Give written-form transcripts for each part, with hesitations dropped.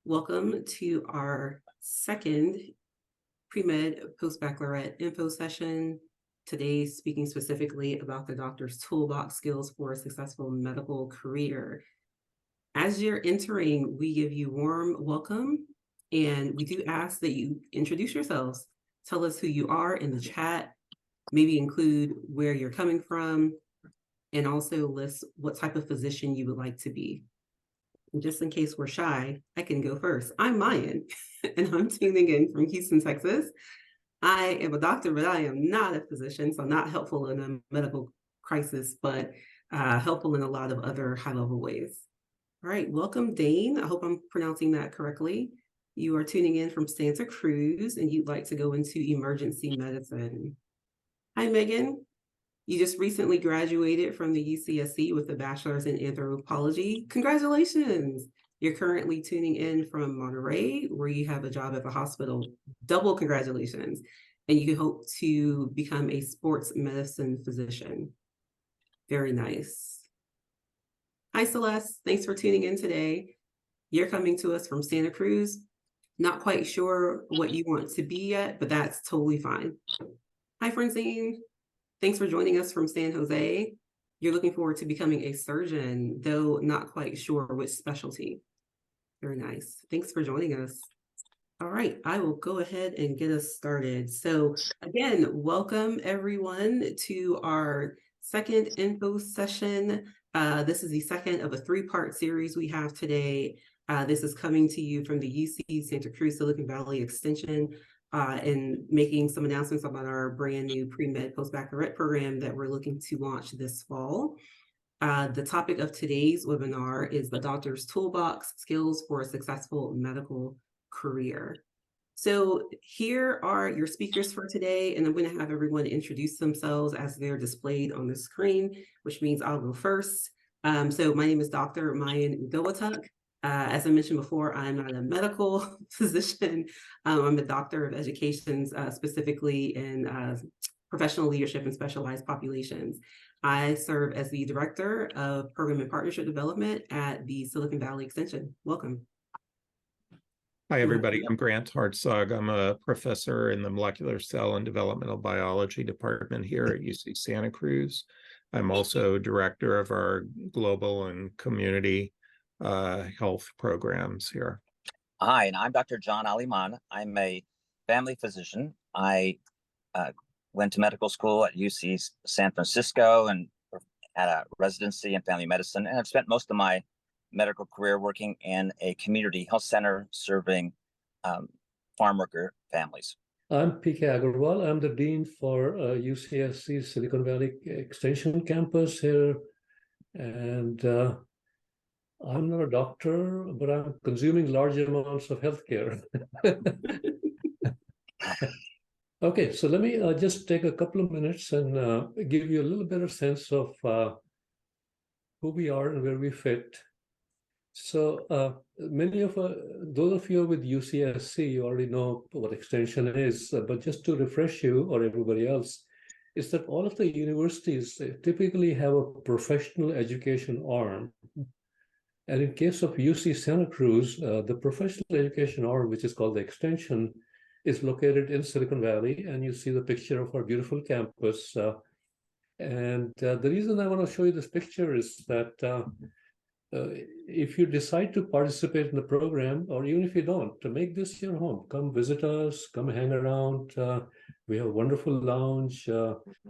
Welcome to our second Premed-Postbaccalaureate InfoSession. Today, speaking specifically about the doctor's toolbox skills for a successful medical career. As you're entering, we give you warm welcome, and we do ask that you introduce yourselves. Tell us who you are in the chat, maybe include where you're coming from, and also list what type of physician you would like to be. And just in case we're shy, I can go first. I'm Mayen, and I'm tuning in from Houston, Texas. I am a doctor, but I am not a physician, so not helpful in a medical crisis, but helpful in a lot of other high-level ways. All right, welcome, Dane. I hope I'm pronouncing that correctly. You are tuning in from Santa Cruz, and you'd like to go into emergency medicine. Hi, Megan. You just recently graduated from the UCSC with a bachelor's in anthropology. Congratulations. You're currently tuning in from Monterey, where you have a job at the hospital. Double congratulations. And you hope to become a sports medicine physician. Very nice. Hi, Celeste. Thanks for tuning in today. You're coming to us from Santa Cruz. Not quite sure what you want to be yet, but that's totally fine. Hi, Francine. Thanks for joining us from San Jose. You're looking forward to becoming a surgeon, though not quite sure which specialty. Very nice. Thanks for joining us. All right, I will go ahead and get us started. So again, welcome everyone to our second info session. This is the second of a three-part series we have today. This is coming to you from the UC Santa Cruz Silicon Valley Extension. And making some announcements about our brand new Premed-Postbaccalaureate program that we're looking to launch this fall. The topic of today's webinar is the Doctor's Toolbox, Skills for a Successful Medical Career. So here are your speakers for today, and I'm going to have everyone introduce themselves as they're displayed on the screen, which means I'll go first. So my name is Dr. Mayen Udoetuk. As I mentioned before, I'm not a medical physician. I'm a doctor of education, specifically in professional leadership and specialized populations. I serve as the Director of Program and Partnership Development at the Silicon Valley Extension. Welcome. Hi, everybody. I'm Grant Hartzog. I'm a professor in the Molecular Cell and Developmental Biology Department here at UC Santa Cruz. I'm also Director of our Global and Community health programs here. Hi, and I'm Dr. John Aleman. I'm a family physician. I went to medical school at UC San Francisco and had a residency in family medicine, and I've spent most of my medical career working in a community health center serving farm worker families. I'm PK Agarwal. I'm the Dean for UCSC Silicon Valley Extension campus here, and I'm not a doctor, but I'm consuming large amounts of healthcare. Okay, so let me just take a couple of minutes and give you a little better sense of who we are and where we fit. So many of those of you with UCSC, you already know what extension is, but just to refresh you or everybody else, is that all of the universities typically have a professional education arm. And in case of UC Santa Cruz, the professional education arm, which is called the Extension, is located in Silicon Valley, and you see the picture of our beautiful campus. The reason I want to show you this picture is that if you decide to participate in the program, or even if you don't, to make this your home, come visit us, come hang around. We have a wonderful lounge,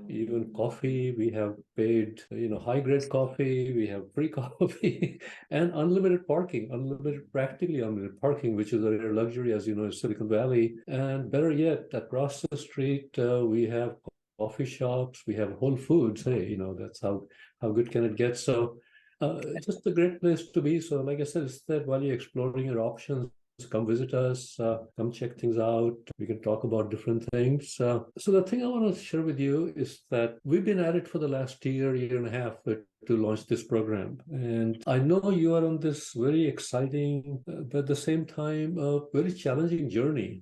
even coffee. We have paid, high-grade coffee. We have free coffee and unlimited parking, practically unlimited parking, which is a rare luxury, as you know, in Silicon Valley. And better yet, across the street, we have coffee shops. We have Whole Foods. Hey, that's how good can it get? So it's just a great place to be. So like I said, it's that while you're exploring your options, come visit us, come check things out. We can talk about different things. So the thing I want to share with you is that we've been at it for the last year and a half to launch this program. And I know you are on this very exciting, but at the same time, very challenging journey.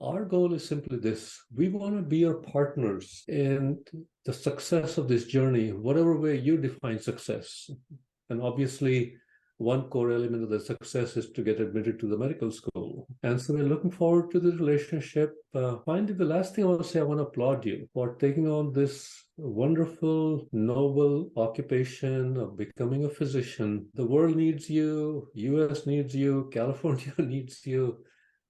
Our goal is simply this. We want to be your partners in the success of this journey, whatever way you define success. And obviously, one core element of the success is to get admitted to the medical school. And so we're looking forward to the relationship. Finally, the last thing I want to say, I want to applaud you for taking on this wonderful, noble occupation of becoming a physician. The world needs you, US needs you, California needs you.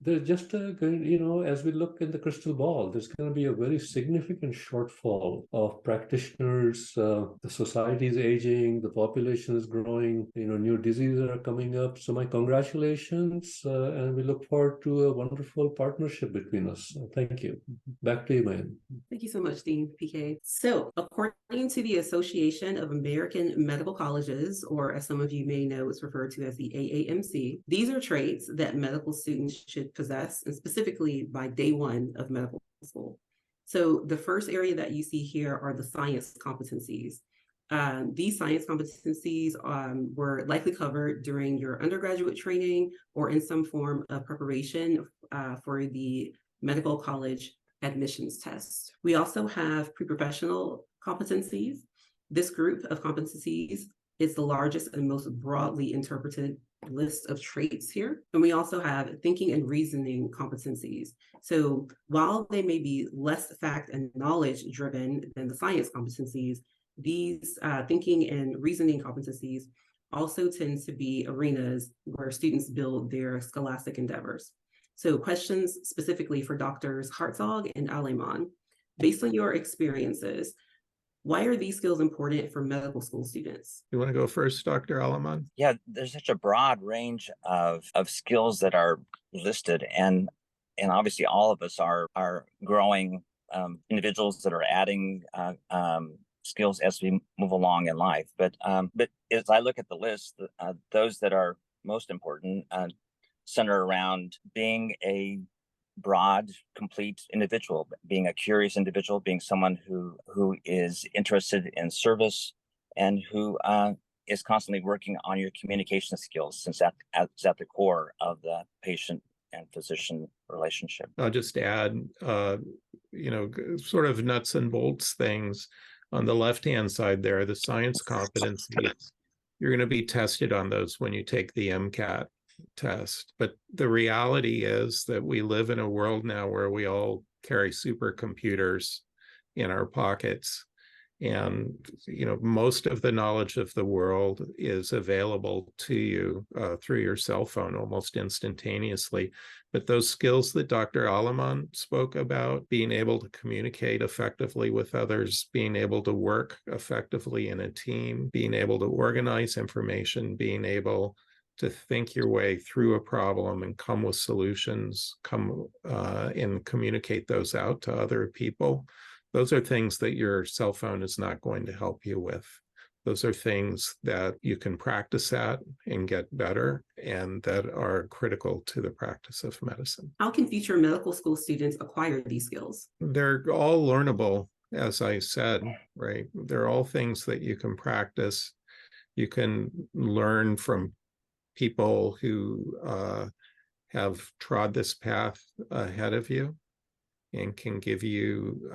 There's just as we look in the crystal ball, there's going to be a very significant shortfall of practitioners. The society is aging, the population is growing, new diseases are coming up. So my congratulations, and we look forward to a wonderful partnership between us. Thank you. Back to you, Mayen. Thank you so much, Dean PK. So according to the Association of American Medical Colleges, or as some of you may know, it's referred to as the AAMC, these are traits that medical students should possess, and specifically by day one of medical school. So the first area that you see here are the science competencies. These science competencies were likely covered during your undergraduate training or in some form of preparation for the medical college admissions test. We also have pre-professional competencies. This group of competencies is the largest and most broadly interpreted list of traits here. And we also have thinking and reasoning competencies. So while they may be less fact and knowledge driven than the science competencies, these thinking and reasoning competencies also tend to be arenas where students build their scholastic endeavors. So questions specifically for Doctors Hartzog and Aleman. Based on your experiences, why are these skills important for medical school students? You want to go first, Dr. Aleman? Yeah, there's such a broad range of skills that are listed, and obviously all of us are growing individuals that are adding skills as we move along in life. But as I look at the list, those that are most important center around being a broad, complete individual, being a curious individual, being someone who is interested in service and who is constantly working on your communication skills, since that's at the core of the patient and physician relationship. I'll just add, sort of nuts and bolts things. On the left-hand side there, the science competencies, you're going to be tested on those when you take the MCAT test. But the reality is that we live in a world now where we all carry supercomputers in our pockets. And, most of the knowledge of the world is available to you through your cell phone almost instantaneously. But those skills that Dr. Aleman spoke about, being able to communicate effectively with others, being able to work effectively in a team, being able to organize information, being able to think your way through a problem and come with solutions, and communicate those out to other people. Those are things that your cell phone is not going to help you with. Those are things that you can practice at and get better, and that are critical to the practice of medicine. How can future medical school students acquire these skills? They're all learnable, as I said, right? They're all things that you can practice. You can learn from people who have trod this path ahead of you and can give you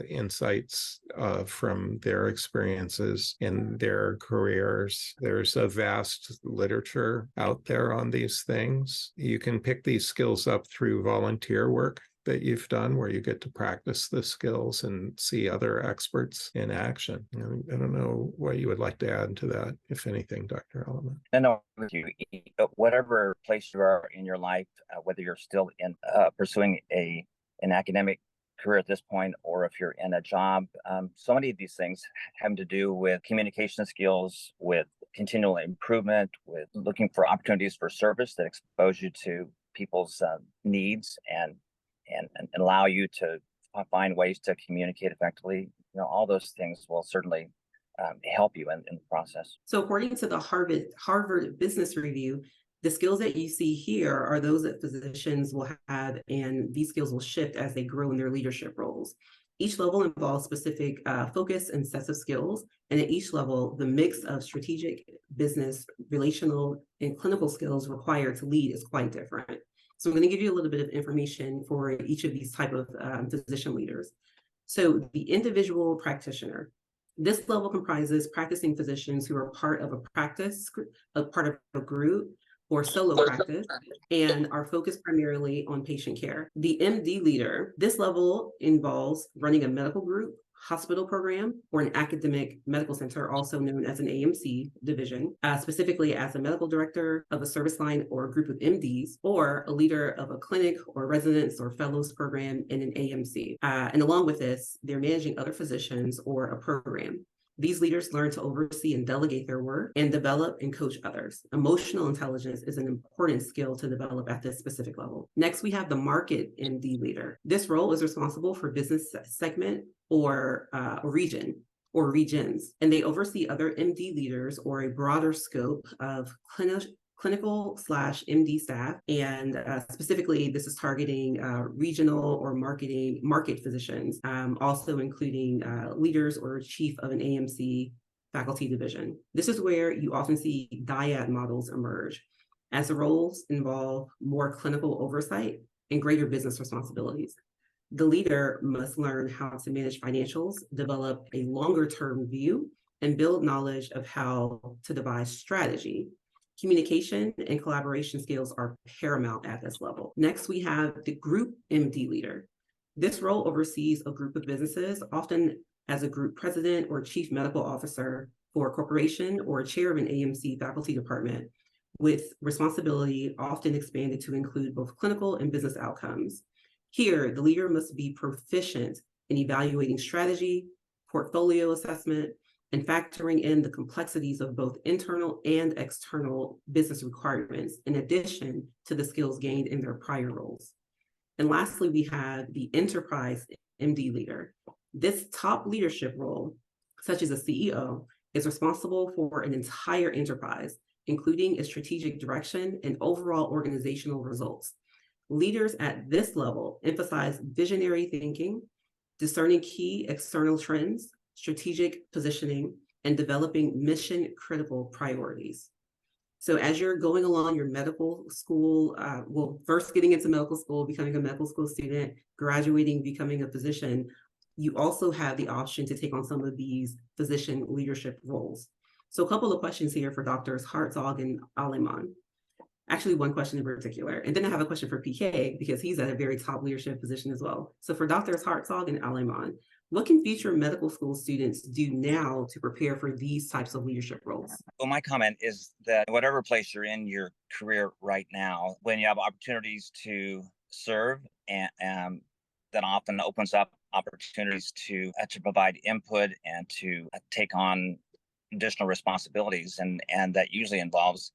insights from their experiences in their careers. There's a vast literature out there on these things. You can pick these skills up through volunteer work that you've done, where you get to practice the skills and see other experts in action. I don't know what you would like to add to that, if anything, Dr. Aleman. No, with you. Whatever place you are in your life, whether you're still in pursuing an academic career at this point, or if you're in a job, so many of these things have to do with communication skills, with continual improvement, with looking for opportunities for service that expose you to people's needs and allow you to find ways to communicate effectively. All those things will certainly help you in the process. So according to the Harvard Business Review, the skills that you see here are those that physicians will have, and these skills will shift as they grow in their leadership roles. Each level involves specific focus and sets of skills, and at each level, the mix of strategic, business, relational, and clinical skills required to lead is quite different. So I'm going to give you a little bit of information for each of these type of physician leaders. So the individual practitioner. This level comprises practicing physicians who are part of a part of a group or solo practice, and are focused primarily on patient care. The MD leader, this level involves running a medical group, hospital program, or an academic medical center, also known as an AMC division, specifically as a medical director of a service line or a group of MDs, or a leader of a clinic or residence or fellows program in an AMC. And along with this, they're managing other physicians or a program. These leaders learn to oversee and delegate their work and develop and coach others. Emotional intelligence is an important skill to develop at this specific level. Next, we have the market MD leader. This role is responsible for business segment or region or regions, and they oversee other MD leaders or a broader scope of clinical/MD staff, and specifically this is targeting regional or market physicians, also including leaders or chief of an AMC faculty division. This is where you often see dyad models emerge, as the roles involve more clinical oversight and greater business responsibilities. The leader must learn how to manage financials, develop a longer-term view, and build knowledge of how to devise strategy. Communication and collaboration skills are paramount at this level. Next, we have the group MD leader. This role oversees a group of businesses, often as a group president or chief medical officer for a corporation or a chair of an AMC faculty department, with responsibility often expanded to include both clinical and business outcomes. Here, the leader must be proficient in evaluating strategy, portfolio assessment, and factoring in the complexities of both internal and external business requirements, in addition to the skills gained in their prior roles. And lastly, we have the enterprise MD leader. This top leadership role, such as a CEO, is responsible for an entire enterprise, including its strategic direction and overall organizational results. Leaders at this level emphasize visionary thinking, discerning key external trends, strategic positioning, and developing mission-critical priorities. So as you're going along your medical school, first getting into medical school, becoming a medical school student, graduating, becoming a physician, you also have the option to take on some of these physician leadership roles. So a couple of questions here for Drs. Hartzog and Aleman. Actually, one question in particular. And then I have a question for PK, because he's at a very top leadership position as well. So for Drs. Hartzog and Aleman, what can future medical school students do now to prepare for these types of leadership roles? Well, my comment is that whatever place you're in your career right now, when you have opportunities to serve, and that often opens up opportunities to provide input and to take on additional responsibilities, and that usually involves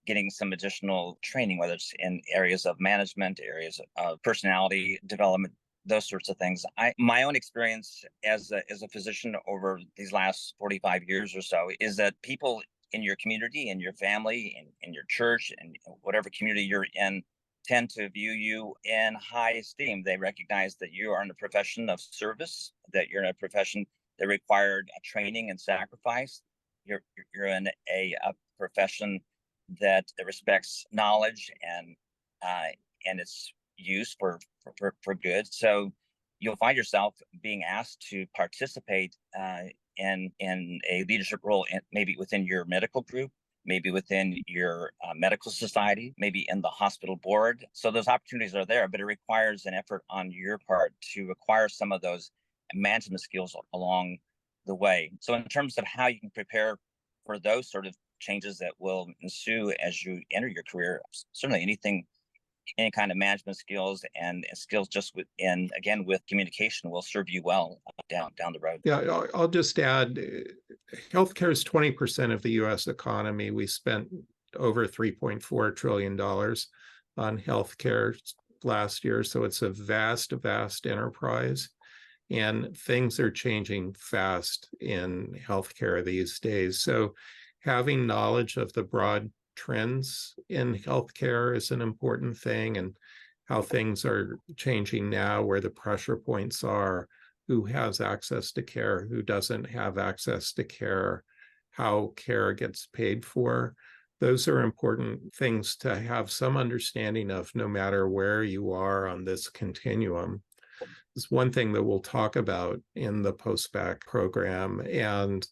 getting some additional training, whether it's in areas of management, areas of personality development, those sorts of things. My own experience as a physician over these last 45 years or so is that people in your community, in your family, in your church, and whatever community you're in, tend to view you in high esteem. They recognize that you are in a profession of service, that you're in a profession that required training and sacrifice. You're in a profession that respects knowledge and its use for good. So you'll find yourself being asked to participate in a leadership role, maybe within your medical group, maybe within your medical society, maybe in the hospital board. So those opportunities are there, but it requires an effort on your part to acquire some of those management skills along the way. So in terms of how you can prepare for those sort of changes that will ensue as you enter your career, certainly any kind of management skills and skills just with communication will serve you well down the road. Yeah, I'll just add, healthcare is 20% of the U.S. economy. We spent over $3.4 trillion on healthcare last year, so it's a vast enterprise. And things are changing fast in healthcare these days. So having knowledge of the broad trends in healthcare is an important thing, and how things are changing now, where the pressure points are, who has access to care, who doesn't have access to care, how care gets paid for. Those are important things to have some understanding of, no matter where you are on this continuum. is one thing that we'll talk about in the Postbacc program. And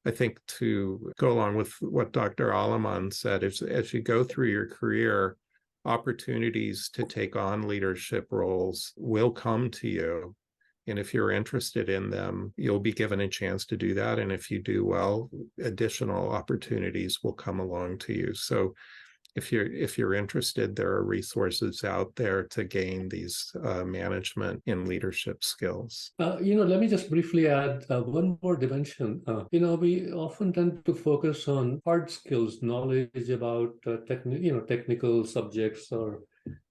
I think to go along with what Dr. Aleman said, as you go through your career, opportunities to take on leadership roles will come to you. And if you're interested in them, you'll be given a chance to do that. And if you do well, additional opportunities will come along to you. So if you're interested, there are resources out there to gain these management and leadership skills. Let me just briefly add one more dimension. We often tend to focus on hard skills, knowledge about technical subjects or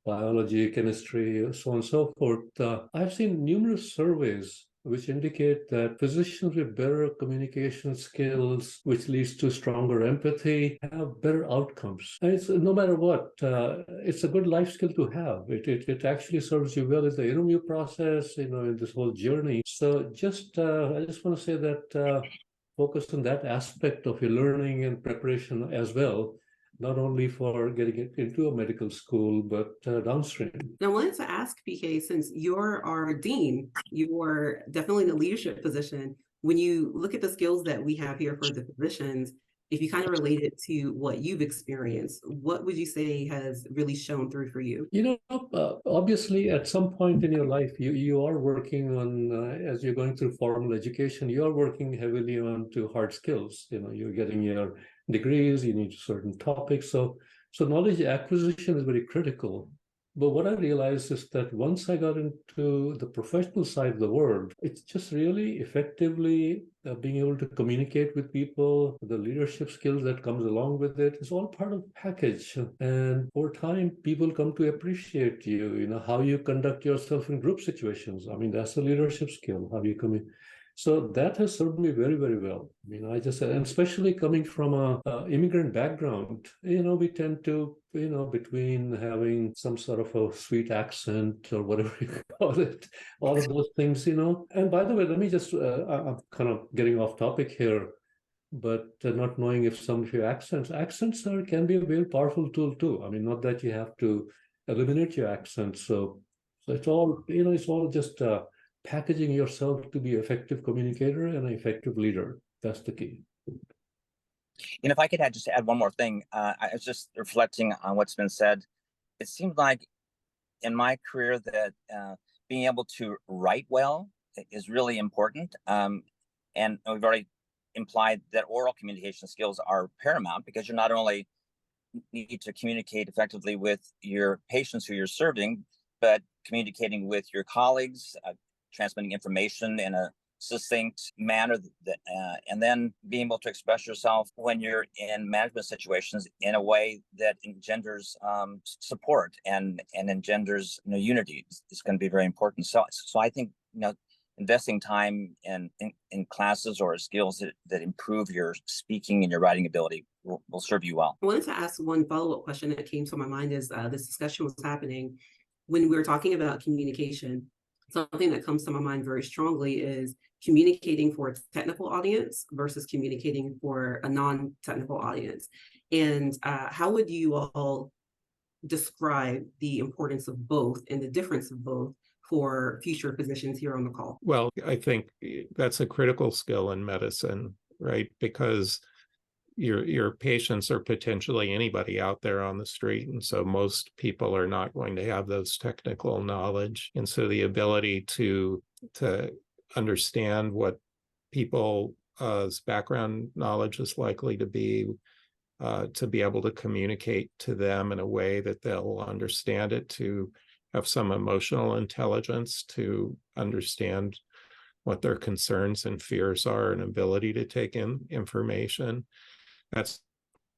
biology, chemistry, so on and so forth. I've seen numerous surveys which indicate that physicians with better communication skills, which leads to stronger empathy, have better outcomes. And it's no matter what, it's a good life skill to have. It actually serves you well in the interview process, in this whole journey. So I just want to say that focus on that aspect of your learning and preparation as well, not only for getting into a medical school, but downstream. Now, I wanted to ask, PK, since you're our dean, you're definitely in a leadership position. When you look at the skills that we have here for the physicians, if you kind of relate it to what you've experienced, what would you say has really shown through for you? Obviously, at some point in your life, you are working on, as you're going through formal education, you are working heavily on to hard skills. You're getting your degrees, you need certain topics. So knowledge acquisition is very critical. But what I realized is that once I got into the professional side of the world, it's just really effectively being able to communicate with people, the leadership skills that comes along with it. It's all part of the package. And over time, people come to appreciate you, how you conduct yourself in group situations. I mean, that's a leadership skill, how you communicate. So that has served me very, very well. I just said, and especially coming from a immigrant background, we tend to, between having some sort of a sweet accent or whatever you call it, all of those things, And by the way, let me just, I'm kind of getting off topic here, but not knowing if some of your accents can be a very powerful tool too. Not that you have to eliminate your accent. So it's all, it's all just packaging yourself to be an effective communicator and an effective leader. That's the key. If I could just add one more thing, I was just reflecting on what's been said. It seems like in my career that being able to write well is really important. And we've already implied that oral communication skills are paramount, because you not only need to communicate effectively with your patients who you're serving, but communicating with your colleagues, transmitting information in a succinct manner, and then being able to express yourself when you're in management situations in a way that engenders support and engenders unity is going to be very important. So I think investing time in classes or skills that improve your speaking and your writing ability will serve you well. I wanted to ask one follow-up question that came to my mind as this discussion was happening. When we were talking about communication, something that comes to my mind very strongly is communicating for a technical audience versus communicating for a non-technical audience. And how would you all describe the importance of both and the difference of both for future physicians here on the call? Well, I think that's a critical skill in medicine, right? Because your patients are potentially anybody out there on the street. And so most people are not going to have those technical knowledge. And so the ability to understand what people's background knowledge is likely to be able to communicate to them in a way that they'll understand it, to have some emotional intelligence, to understand what their concerns and fears are, and ability to take in information. That's an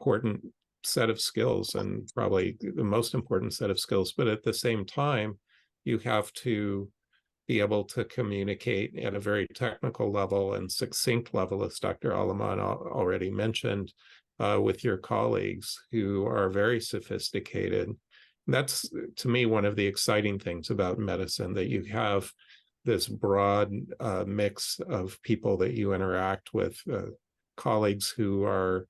important set of skills, and probably the most important set of skills. But at the same time, you have to be able to communicate at a very technical level and succinct level, as Dr. Aleman already mentioned, with your colleagues who are very sophisticated. That's, to me, one of the exciting things about medicine, that you have this broad mix of people that you interact with, colleagues who are,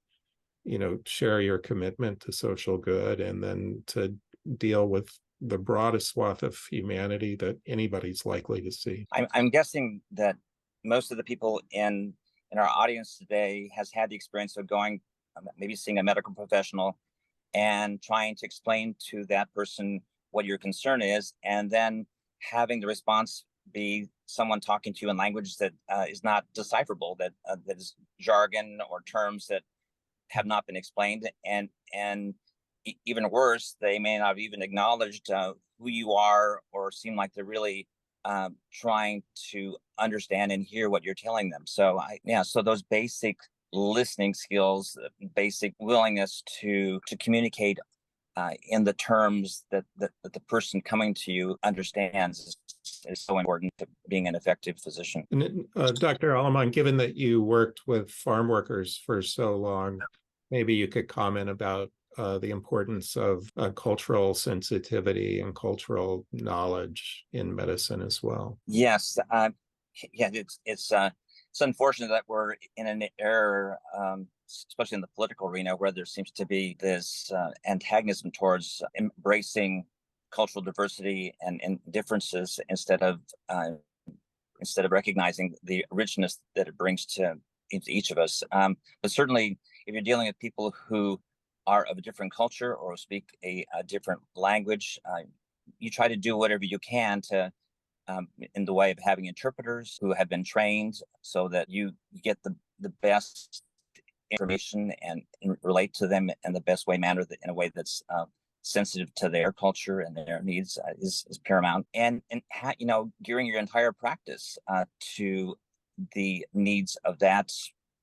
share your commitment to social good, and then to deal with the broadest swath of humanity that anybody's likely to see? I'm guessing that most of the people in our audience today has had the experience of going, maybe seeing a medical professional and trying to explain to that person what your concern is, and then having the response be someone talking to you in language that is not decipherable, that is jargon or terms that have not been explained, and even worse, they may not have even acknowledged who you are, or seem like they're really trying to understand and hear what you're telling them. So so those basic listening skills, basic willingness to communicate in the terms that the person coming to you understands is so important to being an effective physician. And Dr. Aleman, given that you worked with farm workers for so long, maybe you could comment about the importance of cultural sensitivity and cultural knowledge in medicine as well. Yes, it's unfortunate that we're in an era, especially in the political arena, where there seems to be this antagonism towards embracing cultural diversity and differences instead of recognizing the richness that it brings to each of us. But certainly, if you're dealing with people who are of a different culture or speak a different language, you try to do whatever you can to in the way of having interpreters who have been trained so that you get the best information and relate to them in the best manner, in a way that's sensitive to their culture and their needs is paramount. And gearing your entire practice to the needs of that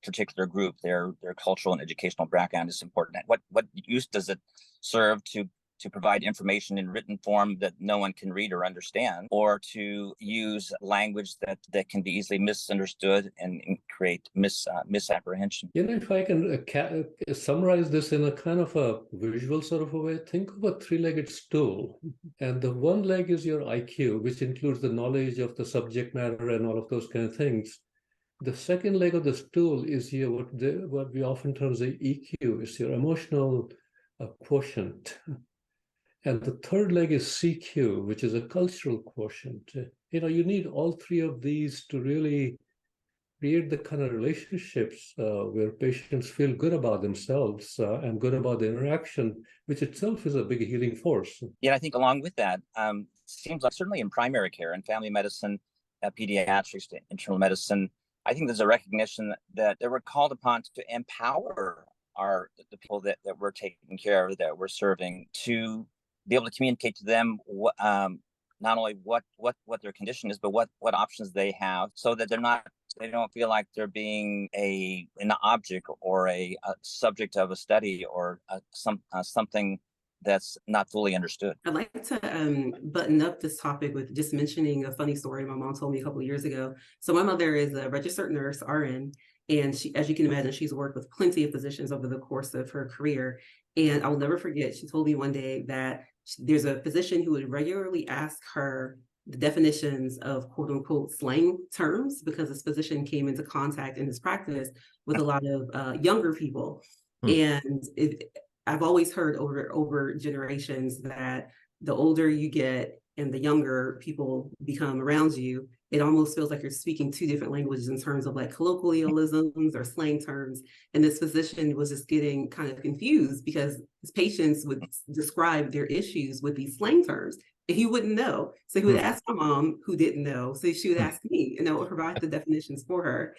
particular group, their cultural and educational background is important. What use does it serve to provide information in written form that no one can read or understand, or to use language that can be easily misunderstood and create misapprehension? If I can summarize this in a kind of a visual sort of a way, think of a three-legged stool, and the one leg is your IQ, which includes the knowledge of the subject matter and all of those kind of things. The second leg of the stool is what we often term as the EQ, is your emotional quotient. And the third leg is CQ, which is a cultural quotient. You need all three of these to really create the kind of relationships where patients feel good about themselves and good about the interaction, which itself is a big healing force. Yeah, I think along with that, seems like certainly in primary care and family medicine, pediatrics, internal medicine, I think there's a recognition that we're called upon to empower the people that we're taking care of, that we're serving, to be able to communicate to them not only what their condition is, but what options they have, so that they don't feel like they're being an object or a subject of a study or something that's not fully understood. I'd like to button up this topic with just mentioning a funny story my mom told me a couple of years ago. So my mother is a registered nurse, RN, and she, as you can imagine, she's worked with plenty of physicians over the course of her career. And I'll never forget, she told me one day that there's a physician who would regularly ask her the definitions of quote unquote slang terms, because this physician came into contact in his practice with a lot of younger people. And I've always heard over generations that the older you get and the younger people become around you, it almost feels like you're speaking two different languages in terms of like colloquialisms or slang terms. And this physician was just getting kind of confused because his patients would describe their issues with these slang terms and he wouldn't know. So he would ask my mom, who didn't know. So she would ask me, and I would provide the definitions for her.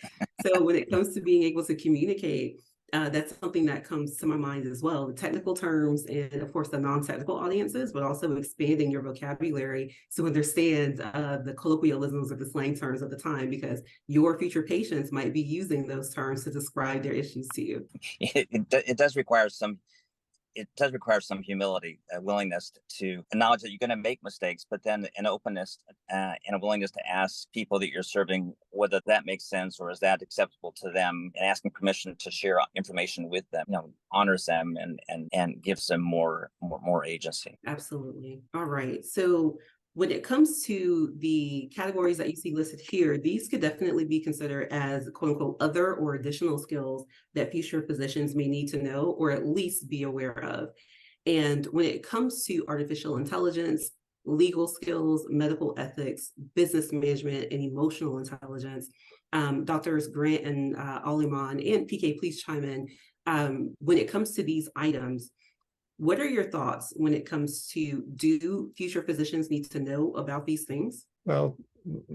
So when it comes to being able to communicate, that's something that comes to my mind as well. The technical terms and, of course, the non-technical audiences, but also expanding your vocabulary to understand the colloquialisms or the slang terms of the time, because your future patients might be using those terms to describe their issues to you. It does require some humility, a willingness to acknowledge that you're going to make mistakes, but then an openness and a willingness to ask people that you're serving whether that makes sense or is that acceptable to them, and asking permission to share information with them, honors them and gives them more agency. Absolutely. All right. So when it comes to the categories that you see listed here, these could definitely be considered as quote unquote other or additional skills that future physicians may need to know or at least be aware of. And when it comes to artificial intelligence, legal skills, medical ethics, business management, and emotional intelligence, Doctors Grant and Aleman and PK, please chime in. When it comes to these items, what are your thoughts when it comes to, do future physicians need to know about these things? Well,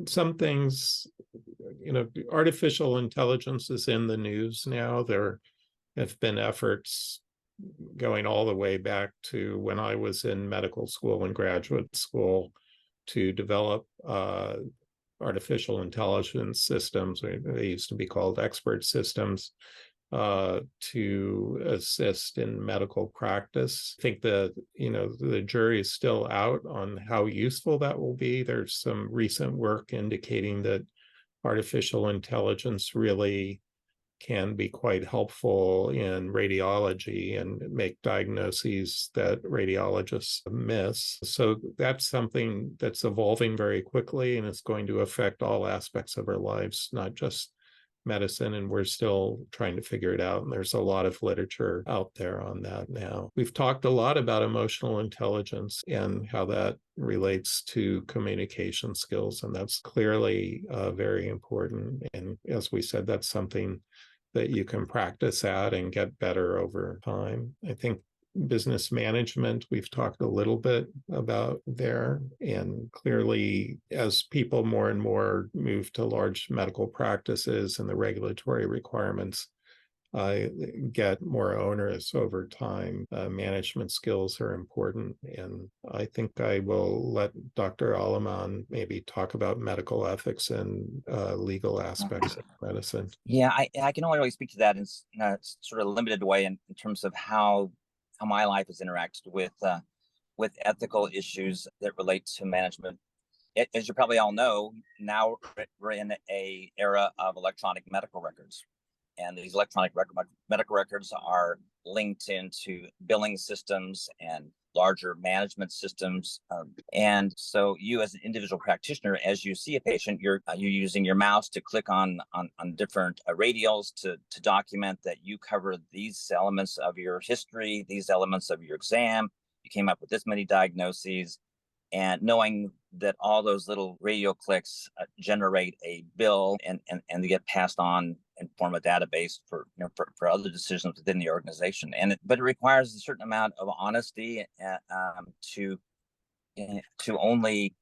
some things, artificial intelligence is in the news now. There have been efforts going all the way back to when I was in medical school and graduate school to develop artificial intelligence systems. They used to be called expert systems to assist in medical practice. I think the jury is still out on how useful that will be. There's some recent work indicating that artificial intelligence really can be quite helpful in radiology and make diagnoses that radiologists miss. So that's something that's evolving very quickly, and it's going to affect all aspects of our lives, not just medicine, and we're still trying to figure it out. And there's a lot of literature out there on that now. We've talked a lot about emotional intelligence and how that relates to communication skills, and that's clearly very important. And as we said, that's something that you can practice at and get better over time. I think business management, we've talked a little bit about there. And clearly, as people more and more move to large medical practices and the regulatory requirements get more onerous over time, management skills are important. And I think I will let Dr. Aleman maybe talk about medical ethics and legal aspects of medicine. Yeah, I can only really speak to that in a sort of limited way in terms of how my life has interacted with ethical issues that relate to management. As you probably all know, now we're in an era of electronic medical records. And these electronic medical records are linked into billing systems and larger management systems. And so you as an individual practitioner, as you see a patient, you're using your mouse to click on different radials to document that you cover these elements of your history, these elements of your exam. You came up with this many diagnoses. And knowing that all those little radio clicks generate a bill and they get passed on and form a database for other decisions within the organization. But it requires a certain amount of honesty to only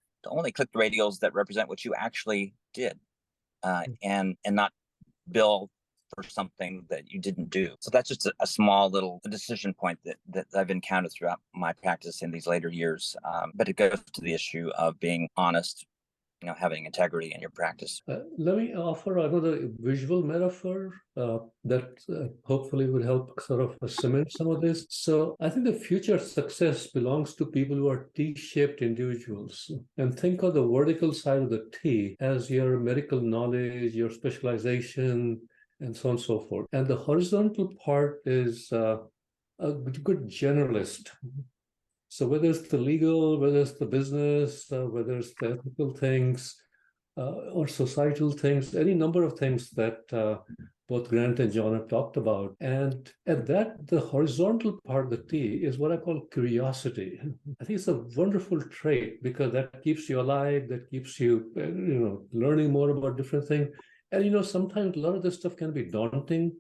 click the radials that represent what you actually did, and not bill for something that you didn't do. So that's just a small little decision point that I've encountered throughout my practice in these later years. But it goes to the issue of being honest, having integrity in your practice. Let me offer another visual metaphor that hopefully will help sort of cement some of this. So I think the future success belongs to people who are T-shaped individuals. And think of the vertical side of the T as your medical knowledge, your specialization, and so on and so forth. And the horizontal part is a good generalist. So whether it's the legal, whether it's the business, whether it's the ethical things, or societal things, any number of things that both Grant and John have talked about. And at that, the horizontal part of the T is what I call curiosity. I think it's a wonderful trait because that keeps you alive, that keeps you, learning more about different things. And, sometimes a lot of this stuff can be daunting,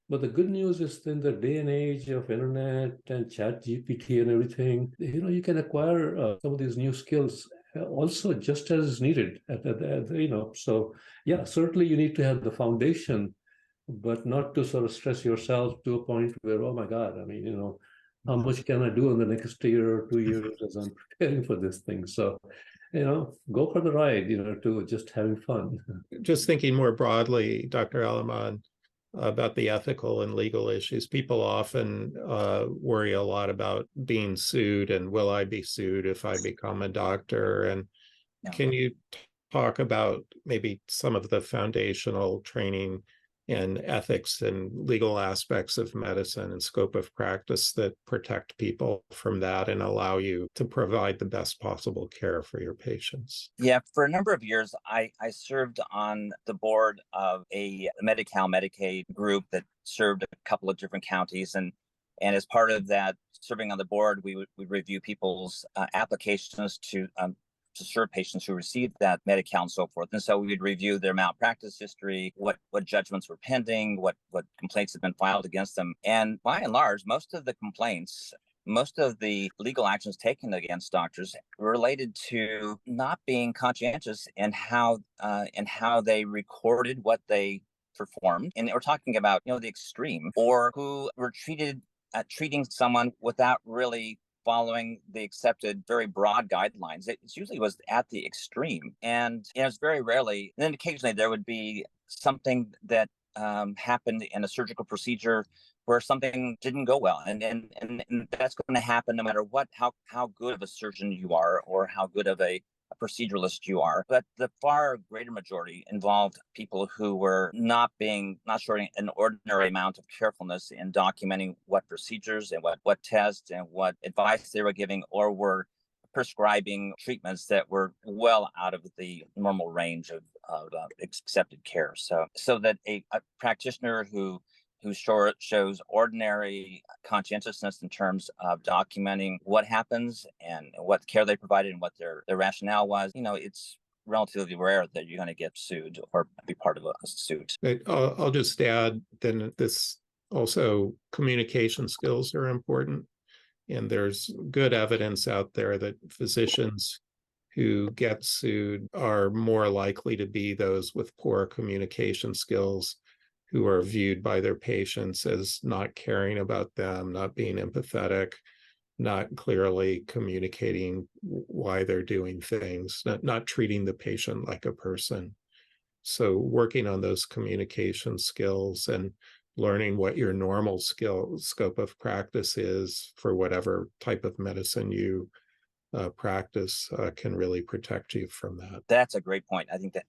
but the good news is in the day and age of internet and chat GPT and everything, you can acquire some of these new skills also just as needed. So yeah, certainly you need to have the foundation, but not to sort of stress yourself to a point where, oh my God, how much can I do in the next year or 2 years as I'm preparing for this thing? So, go for the ride, to just having fun. Just thinking more broadly, Dr. Aleman, about the ethical and legal issues. People often worry a lot about being sued and will I be sued if I become a doctor? And can you talk about maybe some of the foundational training and ethics and legal aspects of medicine and scope of practice that protect people from that and allow you to provide the best possible care for your patients? Yeah, for a number of years, I served on the board of a Medi-Cal Medicaid group that served a couple of different counties. And as part of that serving on the board, we would review people's applications to serve patients who received that Medi-Cal and so forth. And so we would review their malpractice history, what judgments were pending, what complaints had been filed against them. And by and large, most of the complaints, most of the legal actions taken against doctors related to not being conscientious in how they recorded what they performed. And we're talking about, the extreme, or who were treating someone without really following the accepted very broad guidelines. It usually was at the extreme. And it's very rarely, and then occasionally there would be something that happened in a surgical procedure where something didn't go well. And that's going to happen no matter how good of a surgeon you are or how good of a proceduralist you are. But the far greater majority involved people who were not showing an ordinary amount of carefulness in documenting what procedures and what tests and what advice they were giving, or were prescribing treatments that were well out of the normal range of accepted care. So that a practitioner who shows ordinary conscientiousness in terms of documenting what happens and what care they provided and what their rationale was, it's relatively rare that you're going to get sued or be part of a suit. I'll just add then this also communication skills are important. And there's good evidence out there that physicians who get sued are more likely to be those with poor communication skills, who are viewed by their patients as not caring about them, not being empathetic, not clearly communicating why they're doing things, not treating the patient like a person. So working on those communication skills and learning what your normal scope of practice is for whatever type of medicine you practice can really protect you from that. That's a great point. I think that,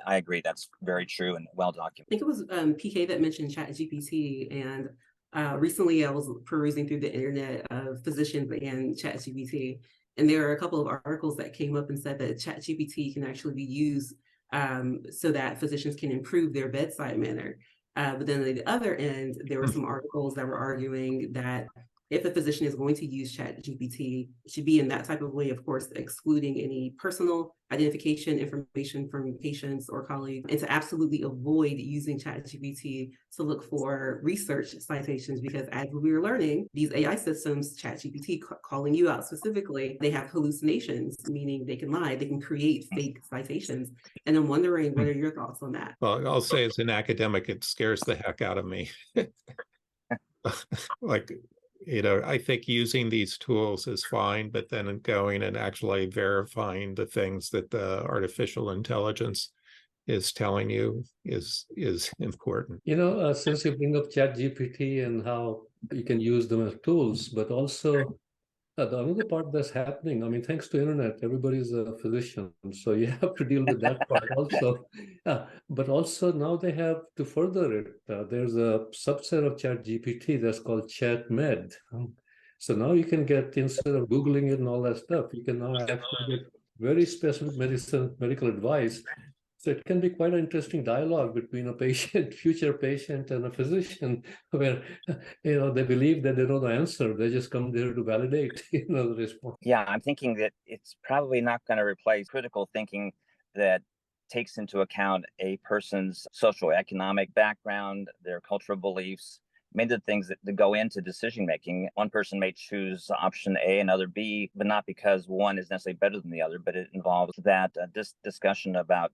I agree. That's very true and well documented. I think it was PK that mentioned ChatGPT, and recently I was perusing through the internet of physicians and ChatGPT, and there are a couple of articles that came up and said that ChatGPT can actually be used so that physicians can improve their bedside manner. But then at the other end, there were some articles that were arguing that if a physician is going to use ChatGPT, it should be in that type of way, of course, excluding any personal identification information from patients or colleagues, and to absolutely avoid using ChatGPT to look for research citations, because as we were learning, these AI systems, ChatGPT calling you out specifically, they have hallucinations, meaning they can lie, they can create fake citations. And I'm wondering, what are your thoughts on that? Well, I'll say as an academic, it scares the heck out of me. I think using these tools is fine, but then going and actually verifying the things that the artificial intelligence is telling you is important. Since you bring up ChatGPT and how you can use them as tools, but also the another part that's happening, thanks to internet, everybody's a physician, so you have to deal with that part also. But also now they have to further it. There's a subset of ChatGPT that's called ChatMed. So now you can get, instead of Googling it and all that stuff, you can now actually get very specific medical advice. So it can be quite an interesting dialogue between a patient, future patient, and a physician, where they believe that they know the answer. They just come there to validate the response. Yeah, I'm thinking that it's probably not going to replace critical thinking that takes into account a person's socioeconomic background, their cultural beliefs, many of the things that go into decision making. One person may choose option A, another B, but not because one is necessarily better than the other, but it involves that this discussion about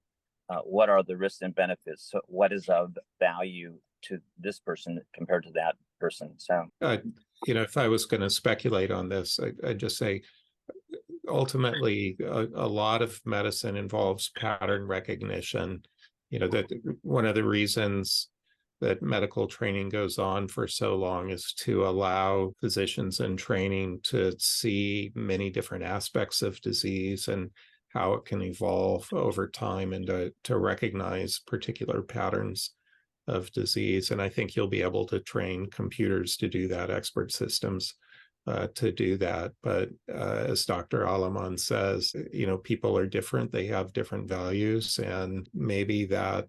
what are the risks and benefits? So what is of value to this person compared to that person? So, if I was going to speculate on this, I'd just say, ultimately, a lot of medicine involves pattern recognition. That one of the reasons that medical training goes on for so long is to allow physicians in training to see many different aspects of disease and how it can evolve over time, and to recognize particular patterns of disease. And I think you'll be able to train computers to do that, expert systems to do that. But as Dr. Aleman says, people are different. They have different values, and maybe that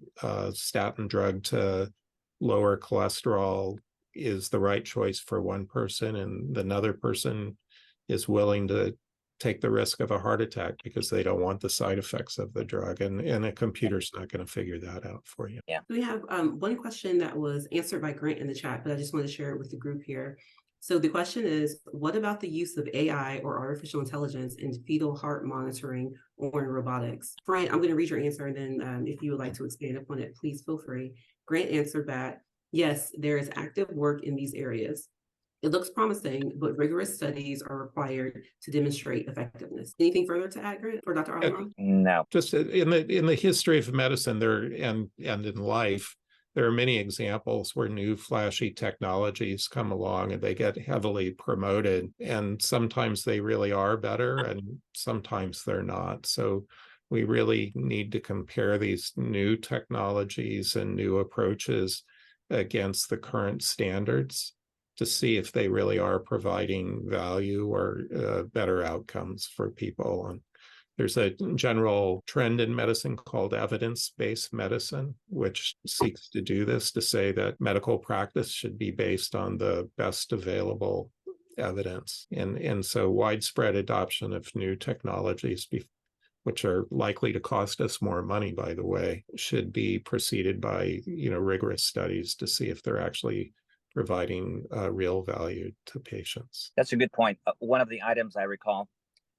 statin drug to lower cholesterol is the right choice for one person, and another person is willing to take the risk of a heart attack because they don't want the side effects of the drug, and a computer's not going to figure that out for you. Yeah. We have one question that was answered by Grant in the chat, but I just want to share it with the group here. So the question is, what about the use of AI or artificial intelligence in fetal heart monitoring or in robotics? Frank, I'm going to read your answer, and then if you would like to expand upon it, please feel free. Grant answered that, yes, there is active work in these areas. It looks promising, but rigorous studies are required to demonstrate effectiveness. Anything further to add, Grant, or Dr. Aleman? No. Just in the history of medicine there and in life, there are many examples where new flashy technologies come along and they get heavily promoted, and sometimes they really are better and sometimes they're not. So we really need to compare these new technologies and new approaches against the current standards to see if they really are providing value or better outcomes for people. And there's a general trend in medicine called evidence-based medicine, which seeks to do this, to say that medical practice should be based on the best available evidence. And so widespread adoption of new technologies, which are likely to cost us more money, by the way, should be preceded by rigorous studies to see if they're actually providing real value to patients. That's a good point. One of the items I recall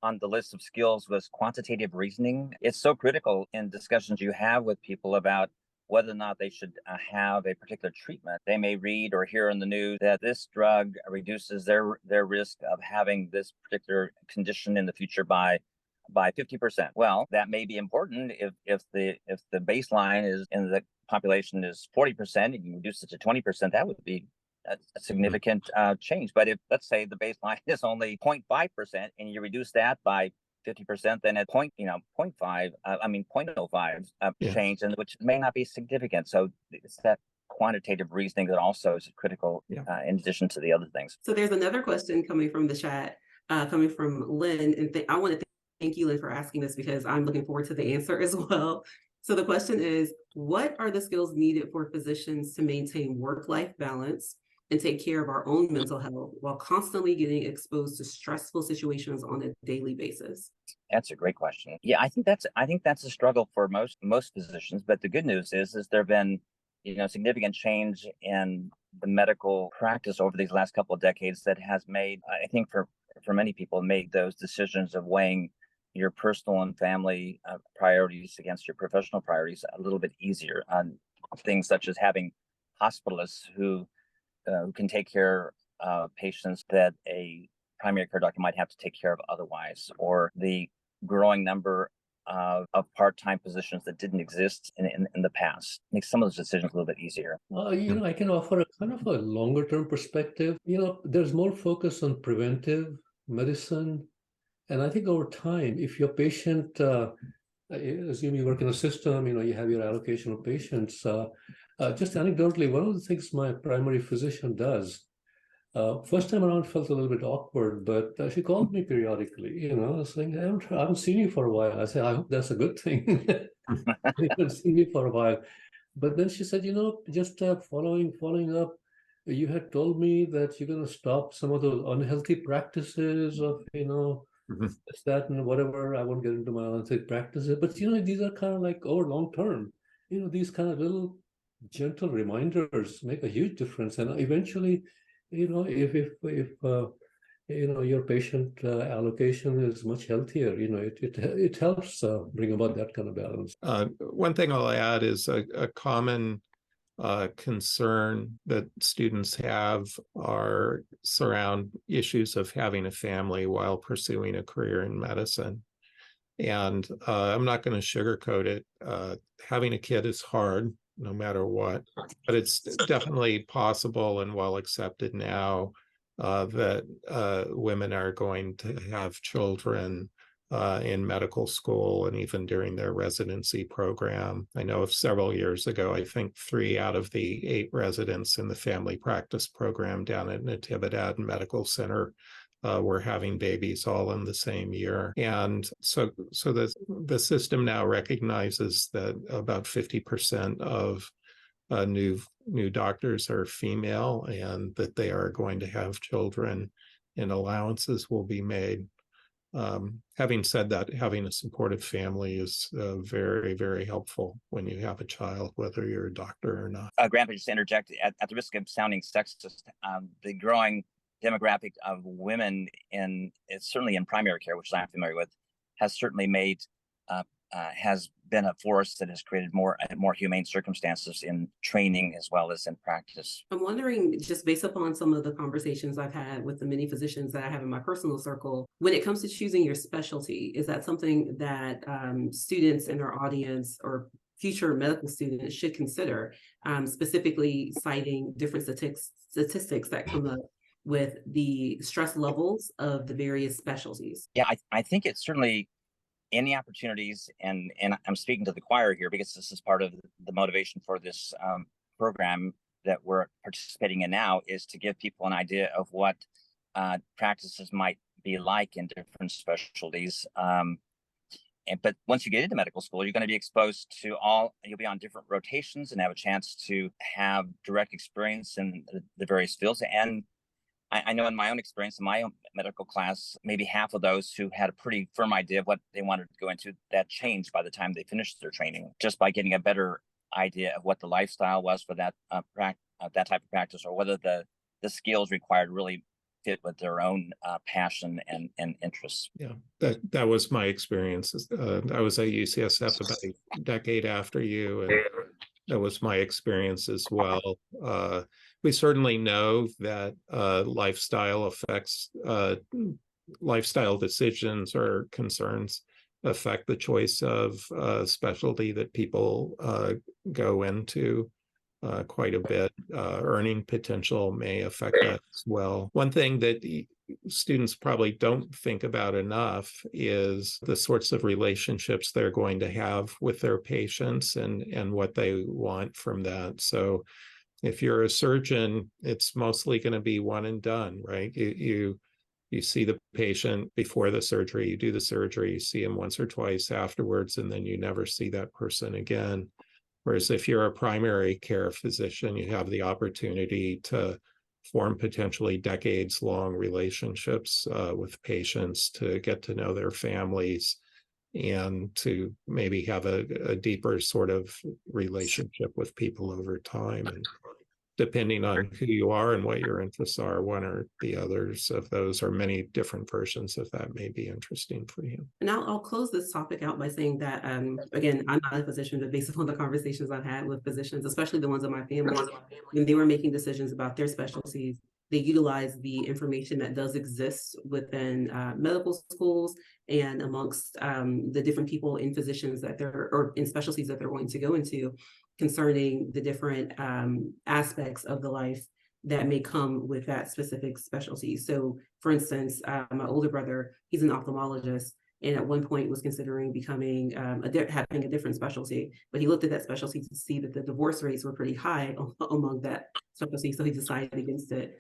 on the list of skills was quantitative reasoning. It's so critical in discussions you have with people about whether or not they should have a particular treatment. They may read or hear in the news that this drug reduces their risk of having this particular condition in the future by 50%. Well, that may be important if the baseline is in the population is 40% and you reduce it to 20%, that would be a significant change. But if, let's say, the baseline is only 0.5% and you reduce that by 50%, then at 0.05 change, and which may not be significant. So it's that quantitative reasoning that also is critical in addition to the other things. So there's another question coming from the chat, coming from Lynn, and I want to thank you, Lynn, for asking this because I'm looking forward to the answer as well. So the question is, what are the skills needed for physicians to maintain work-life balance and take care of our own mental health while constantly getting exposed to stressful situations on a daily basis? That's a great question. Yeah, I think that's a struggle for most physicians. But the good news is there have been significant change in the medical practice over these last couple of decades that has made, I think for many people, made those decisions of weighing your personal and family priorities against your professional priorities a little bit easier. On things such as having hospitalists who can take care of patients that a primary care doctor might have to take care of otherwise, or the growing number of part-time positions that didn't exist in the past. Makes some of those decisions a little bit easier. I can offer a kind of a longer-term perspective. There's more focus on preventive medicine. And I think over time, if your patient, assume you work in a system, you have your allocation of patients. Just anecdotally, one of the things my primary physician does, first time around felt a little bit awkward, but she called me periodically, saying, I haven't seen you for a while. I said, I hope that's a good thing. You haven't seen me for a while. But then she said, just following up, you had told me that you're going to stop some of those unhealthy practices of, that and whatever. I won't get into my unhealthy practices. But, these are kind of like over long term. These kind of little gentle reminders make a huge difference. And eventually, if your patient allocation is much healthier, it helps bring about that kind of balance. One thing I'll add is a common concern that students have are surround issues of having a family while pursuing a career in medicine. And I'm not going to sugarcoat it. Having a kid is hard, no matter what, but it's definitely possible and well accepted now that women are going to have children in medical school and even during their residency program. I know of several years ago, I think 3 out of the 8 residents in the family practice program down at Natividad Medical Center were having babies all in the same year. And so the system now recognizes that about 50% of new doctors are female and that they are going to have children, and allowances will be made. Having said that, having a supportive family is very, very helpful when you have a child, whether you're a doctor or not. Grandpa, just to interject, at the risk of sounding sexist, the growing demographic of women certainly in primary care, which I'm familiar with, has certainly made has been a force that has created more humane circumstances in training as well as in practice. I'm wondering, just based upon some of the conversations I've had with the many physicians that I have in my personal circle, when it comes to choosing your specialty, is that something that students in our audience or future medical students should consider, specifically citing different statistics that come up with the stress levels of the various specialties? Yeah, I think it's certainly any opportunities, and I'm speaking to the choir here because this is part of the motivation for this program that we're participating in now, is to give people an idea of what practices might be like in different specialties. But once you get into medical school, you're going to be exposed to you'll be on different rotations and have a chance to have direct experience in the various fields. And I know in my own experience, in my own medical class, maybe half of those who had a pretty firm idea of what they wanted to go into, that changed by the time they finished their training, just by getting a better idea of what the lifestyle was for that that type of practice, or whether the skills required really fit with their own passion and interests. Yeah, that was my experience. I was at UCSF about a decade after you, and that was my experience as well. We certainly know that lifestyle decisions or concerns affect the choice of specialty that people go into quite a bit. Earning potential may affect that as well. One thing that students probably don't think about enough is the sorts of relationships they're going to have with their patients and what they want from that. So if you're a surgeon, it's mostly going to be one and done, right? You see the patient before the surgery, you do the surgery, you see him once or twice afterwards, and then you never see that person again. Whereas if you're a primary care physician, you have the opportunity to form potentially decades-long relationships with patients, to get to know their families, and to maybe have a deeper sort of relationship with people over time. And depending on who you are and what your interests are, one or the others of those, or many different versions of that, may be interesting for you. And I'll close this topic out by saying that, again, I'm not a physician, but based on the conversations I've had with physicians, especially the ones in my family, when they were making decisions about their specialties, they utilize the information that does exist within medical schools and amongst the different people in physicians or in specialties that they're going to go into, concerning the different aspects of the life that may come with that specific specialty. So for instance, my older brother, he's an ophthalmologist, and at one point was considering becoming having a different specialty, but he looked at that specialty to see that the divorce rates were pretty high among that specialty, so he decided against it.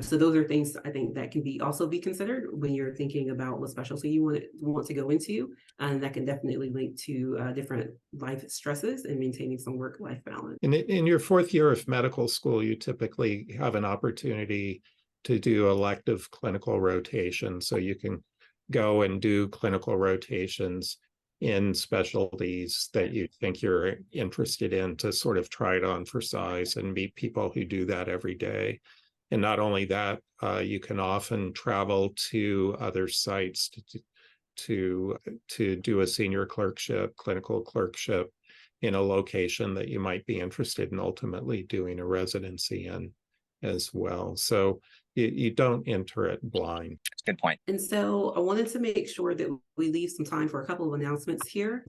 So those are things I think that can also be considered when you're thinking about what specialty you want to go into, and that can definitely link to different life stresses and maintaining some work-life balance. In your fourth year of medical school, you typically have an opportunity to do elective clinical rotation, so you can go and do clinical rotations in specialties that you think you're interested in, to sort of try it on for size and meet people who do that every day. And not only that, you can often travel to other sites to do a senior clerkship, clinical clerkship in a location that you might be interested in ultimately doing a residency in as well. So you don't enter it blind. That's a good point. And so I wanted to make sure that we leave some time for a couple of announcements here.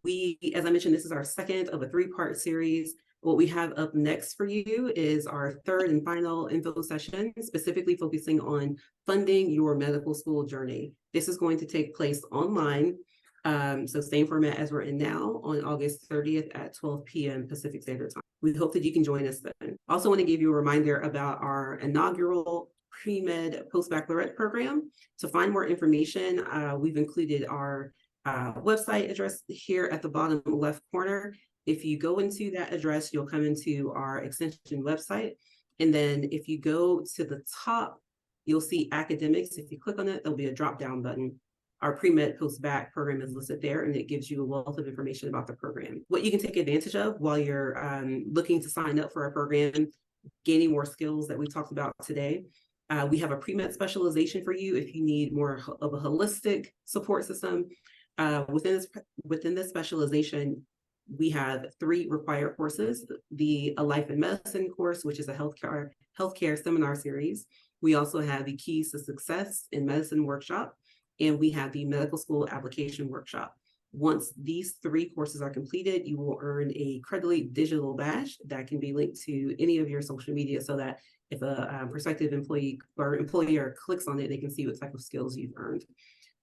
As I mentioned, this is our second of a 3-part series. What we have up next for you is our third and final info session, specifically focusing on funding your medical school journey. This is going to take place online, so same format as we're in now, on August 30th at 12 p.m. Pacific Standard Time. We hope that you can join us then. Also want to give you a reminder about our inaugural Premed-Postbaccalaureate program. To find more information, we've included our website address here at the bottom left corner. If you go into that address, you'll come into our extension website. And then if you go to the top, you'll see academics. If you click on it, there'll be a drop-down button. Our Premed-Postbaccalaureate program is listed there, and it gives you a wealth of information about the program. What you can take advantage of while you're looking to sign up for our program, gaining more skills that we talked about today. We have a pre-med specialization for you if you need more of a holistic support system. Within this specialization, we have 3 required courses: the A Life in Medicine course, which is a healthcare seminar series. We also have the Keys to Success in Medicine workshop, and we have the Medical School Application workshop. Once these 3 courses are completed, you will earn a Credly digital badge that can be linked to any of your social media, so that if a prospective employee or employer clicks on it, they can see what type of skills you've earned.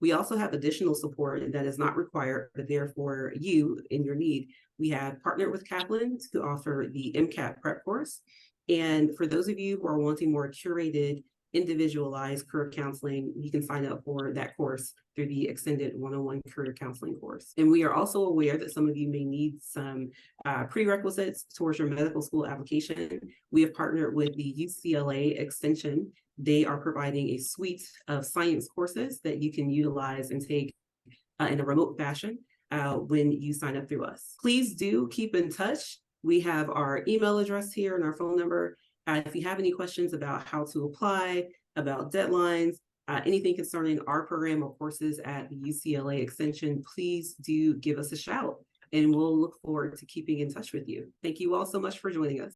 We also have additional support that is not required, but there for you in your need. We have partnered with Kaplan to offer the MCAT Prep course. And for those of you who are wanting more curated, individualized career counseling, you can sign up for that course through the extended 101 career counseling course. And we are also aware that some of you may need some prerequisites towards your medical school application. We have partnered with the UCLA Extension. They are providing a suite of science courses that you can utilize and take in a remote fashion when you sign up through us. Please do keep in touch. We have our email address here and our phone number. If you have any questions about how to apply, about deadlines, anything concerning our program or courses at the UCLA Extension, please do give us a shout, and we'll look forward to keeping in touch with you. Thank you all so much for joining us.